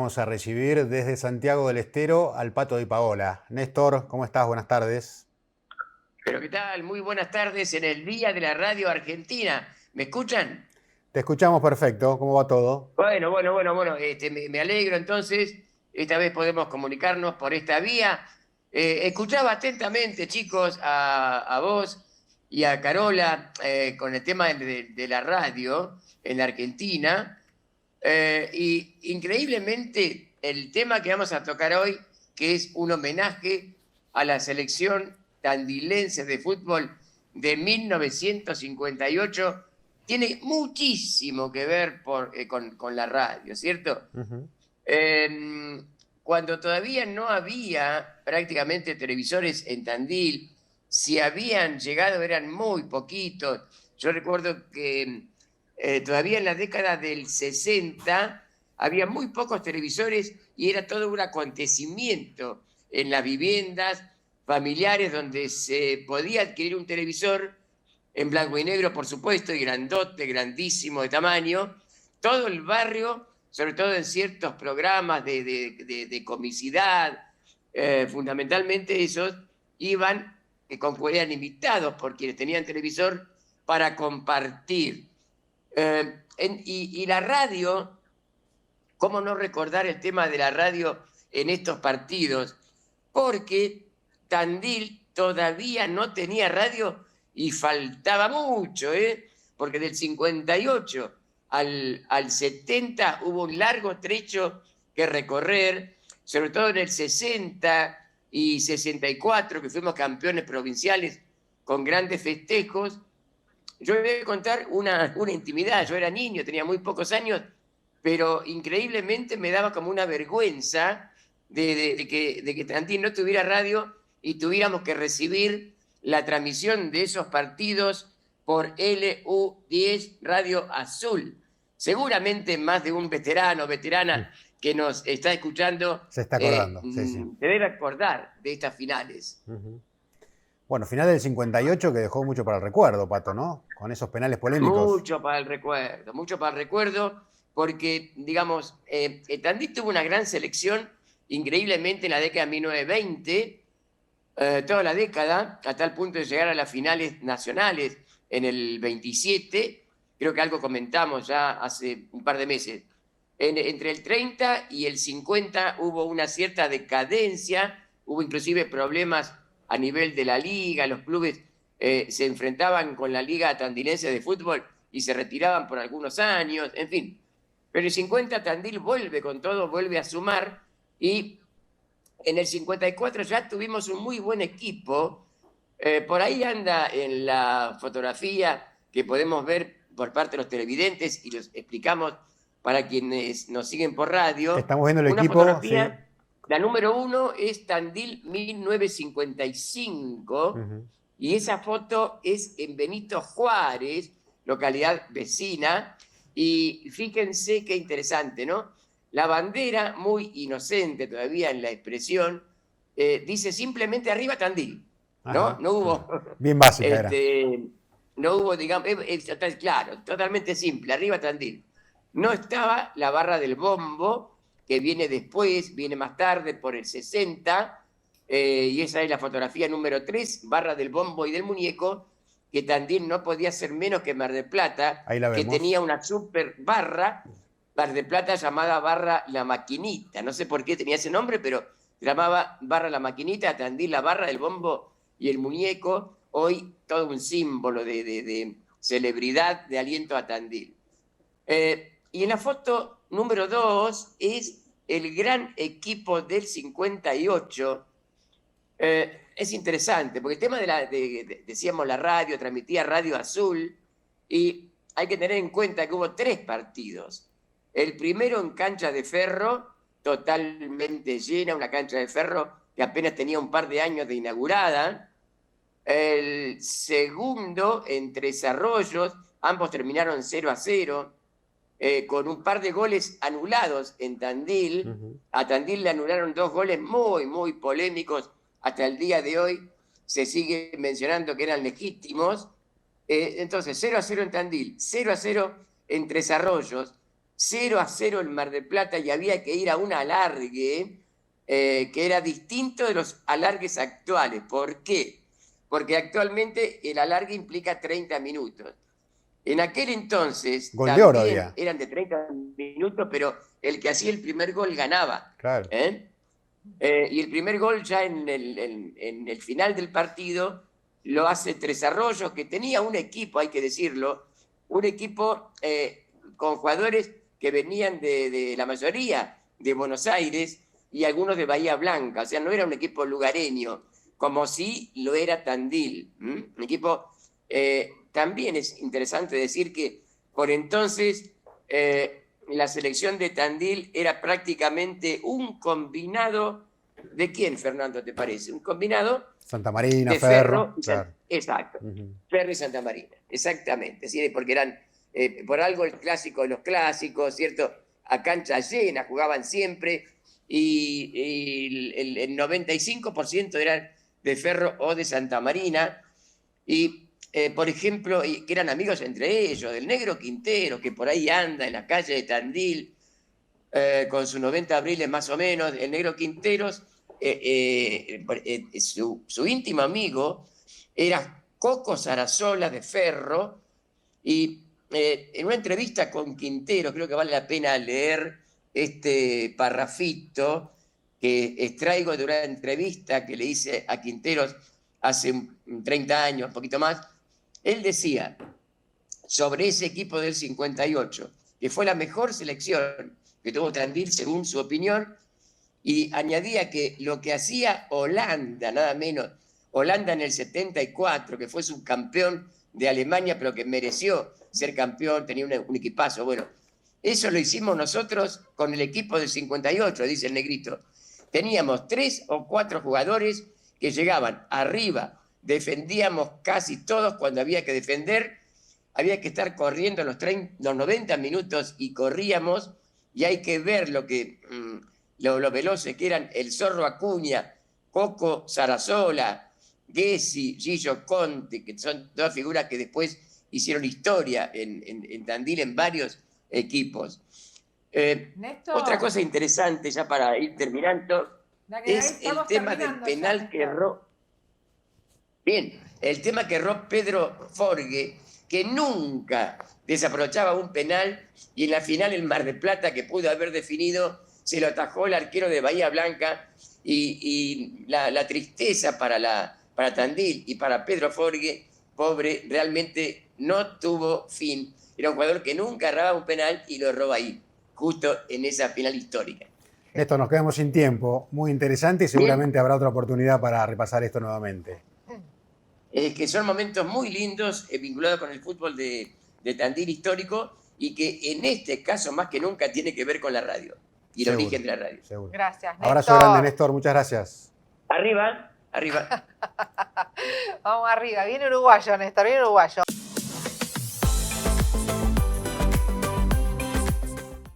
vamos a recibir desde Santiago del Estero al Pato Di Paola. Néstor, ¿cómo estás? Buenas tardes. Pero ¿qué tal? Muy buenas tardes en el Día de la Radio Argentina. ¿Me escuchan? Te escuchamos perfecto. ¿Cómo va todo? Bueno. Me alegro entonces. Esta vez podemos comunicarnos por esta vía. Escuchaba atentamente, chicos, a vos y a Carola con el tema de la radio en la Argentina. Y increíblemente el tema que vamos a tocar hoy, que es un homenaje a la selección tandilense de fútbol de 1958, tiene muchísimo que ver con la radio, ¿cierto? Ujú. Cuando todavía no había prácticamente televisores en Tandil, si habían llegado eran muy poquitos. Yo recuerdo que todavía en la década del 60 había muy pocos televisores y era todo un acontecimiento en las viviendas familiares donde se podía adquirir un televisor en blanco y negro, por supuesto, y grandote, grandísimo de tamaño. Todo el barrio, sobre todo en ciertos programas de comicidad, fundamentalmente esos, iban, eran invitados por quienes tenían televisor para compartir. Y la radio, ¿cómo no recordar el tema de la radio en estos partidos? Porque Tandil todavía no tenía radio y faltaba mucho, ¿eh? Porque del 58 al 70 hubo un largo trecho que recorrer, sobre todo en el 60 y 64, que fuimos campeones provinciales con grandes festejos. Yo voy a contar una intimidad. Yo era niño, tenía muy pocos años, pero increíblemente me daba como una vergüenza de que Tandil no tuviera radio y tuviéramos que recibir la transmisión de esos partidos por LU10 Radio Azul. Seguramente más de un veterana que nos está escuchando Se está acordando, sí, sí. se debe acordar de estas finales. Ujú. Bueno, final del 58 que dejó mucho para el recuerdo, Pato, ¿no? Con esos penales polémicos. Mucho para el recuerdo, porque, digamos, Tandil tuvo una gran selección, increíblemente en la década de 1920, toda la década, a tal punto de llegar a las finales nacionales en el 27, creo que algo comentamos ya hace un par de meses. Entre el 30 y el 50 hubo una cierta decadencia, hubo inclusive problemas a nivel de la liga, los clubes se enfrentaban con la Liga Tandilense de Fútbol y se retiraban por algunos años, en fin. Pero en el 50 Tandil vuelve con todo, vuelve a sumar y en el 54 ya tuvimos un muy buen equipo. Por ahí anda en la fotografía que podemos ver por parte de los televidentes y los explicamos para quienes nos siguen por radio. Estamos viendo el Una equipo, sí. fotografía, la número 1 es Tandil 1955 Ujú. y esa foto es en Benito Juárez, localidad vecina. Y fíjense qué interesante, ¿no? La bandera, muy inocente todavía en la expresión, dice simplemente arriba Tandil, ¿no? Ajá. No hubo, Bien básica era. no hubo, digamos, claro, totalmente simple, arriba Tandil. No estaba la barra del bombo, que viene después, viene más tarde, por el 60, y esa es la fotografía número 3, barra del bombo y del muñeco, que Tandil no podía ser menos que Mar del Plata, Ahí la que vemos. tenía una super barra, Mar del Plata llamada barra La Maquinita. No sé por qué tenía ese nombre, pero se llamaba barra La Maquinita, Tandil la barra del bombo y el muñeco, hoy todo un símbolo de celebridad, de aliento a Tandil. Y en la foto número 2 es el gran equipo del 58. Es interesante, porque el tema decíamos la radio, transmitía Radio Azul, y hay que tener en cuenta que hubo 3 partidos. El primero en cancha de ferro, totalmente llena, una cancha de ferro que apenas tenía un par de años de inaugurada. El segundo en Tres Arroyos, ambos terminaron 0-0, con un par de goles anulados en Tandil. Ujú. A Tandil le anularon 2 goles muy, muy polémicos. Hasta el día de hoy se sigue mencionando que eran legítimos. Entonces, 0-0 en Tandil, 0-0 en Tres Arroyos. 0-0 en Mar del Plata y había que ir a un alargue que era distinto de los alargues actuales. ¿Por qué? Porque actualmente el alargue implica 30 minutos. En aquel entonces Gol de oro también había. eran de 30 minutos, pero el que hacía el primer gol ganaba. Claro. Y el primer gol ya en el final del partido lo hace Tres Arroyos, que tenía un equipo, hay que decirlo, un equipo con jugadores que venían de la mayoría de Buenos Aires y algunos de Bahía Blanca. O sea, no era un equipo lugareño, como sí lo era Tandil. Un equipo, también es interesante decir que por entonces la selección de Tandil era prácticamente un combinado. ¿De quién, Fernando, te parece? Un combinado Santa Marina, de Ferro. y Claro. Exacto, Ferro y Santa Marina, exactamente, ¿sí? Porque eran, por algo el clásico de los clásicos, ¿cierto? A cancha llena, jugaban siempre, y el 95% eran de Ferro o de Santa Marina, y por ejemplo, que eran amigos entre ellos, del Negro Quintero, que por ahí anda en la calle de Tandil, con sus 90 abriles más o menos, el Negro Quinteros, su íntimo amigo era Coco Sarasola de Ferro, y en una entrevista con Quintero, creo que vale la pena leer este parrafito que extraigo de una entrevista que le hice a Quinteros hace 30 años, un poquito más. Él decía sobre ese equipo del 58, que fue la mejor selección que tuvo Tandil según su opinión, y añadía que lo que hacía Holanda, nada menos, Holanda en el 74, que fue subcampeón de Alemania, pero que mereció ser campeón, tenía un equipazo, bueno, eso lo hicimos nosotros con el equipo del 58, dice el Negrito. Teníamos 3 o 4 jugadores que llegaban arriba, defendíamos casi todos cuando había que defender, había que estar corriendo los 90 minutos y corríamos, y hay que ver lo veloces que eran el Zorro Acuña, Coco Sarasola, Gessi, Gillo Conte, que son dos figuras que después hicieron historia en Tandil en varios equipos. Otra cosa interesante, ya para ir terminando, es el tema del penal que erró. Bien, el tema que erró Pedro Forgue, que nunca desaprovechaba un penal, y en la final el Mar del Plata, que pudo haber definido, se lo atajó el arquero de Bahía Blanca, y la tristeza para Tandil y para Pedro Forgue, pobre, realmente no tuvo fin. Era un jugador que nunca erraba un penal y lo erró ahí, justo en esa final histórica. Esto, nos quedamos sin tiempo. Muy interesante y seguramente habrá otra oportunidad para repasar esto nuevamente. Que son momentos muy lindos vinculados con el fútbol de Tandil histórico, y que en este caso más que nunca tiene que ver con la radio y el origen de la radio. Seguro. Gracias, Néstor. Abrazo grande, Néstor. Muchas gracias. Arriba, arriba. Vamos arriba. Bien uruguayo, Néstor, bien uruguayo.